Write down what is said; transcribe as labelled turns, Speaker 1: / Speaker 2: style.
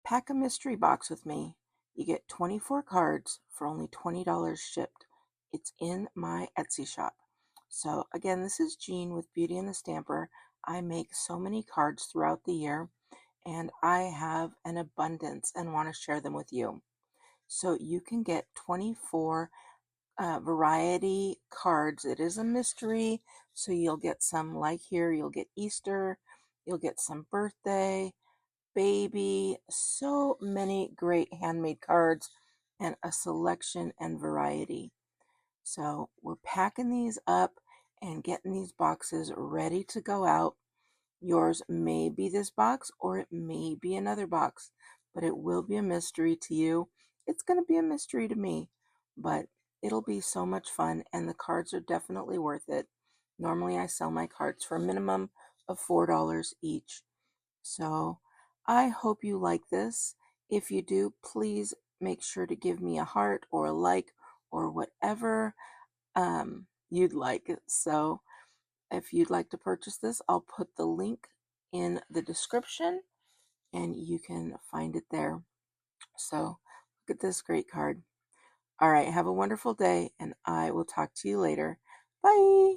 Speaker 1: Pack a mystery box with me. You get 24 cards for only $20 shipped. It's in my Etsy shop. So again, this is Jean with Beauty and the Stamper. I make so many cards throughout the year, and I have an abundance and want to share them with you. So you can get 24 variety cards. It is a mystery, so you'll get some like here, you'll get Easter, you'll get some birthday, baby, so many great handmade cards and a selection and variety. So we're packing these up and getting these boxes ready to go out. Yours may be this box or it may be another box, but it will be a mystery to you. It's going to be a mystery to me, but it'll be so much fun and the cards are definitely worth it. Normally I sell my cards for a minimum of $4 each. So I hope you like this. If you do, please make sure to give me a heart or a like or whatever you'd like. So if you'd like to purchase this, I'll put the link in the description and you can find it there. So look at this great card. All right, have a wonderful day and I will talk to you later. Bye.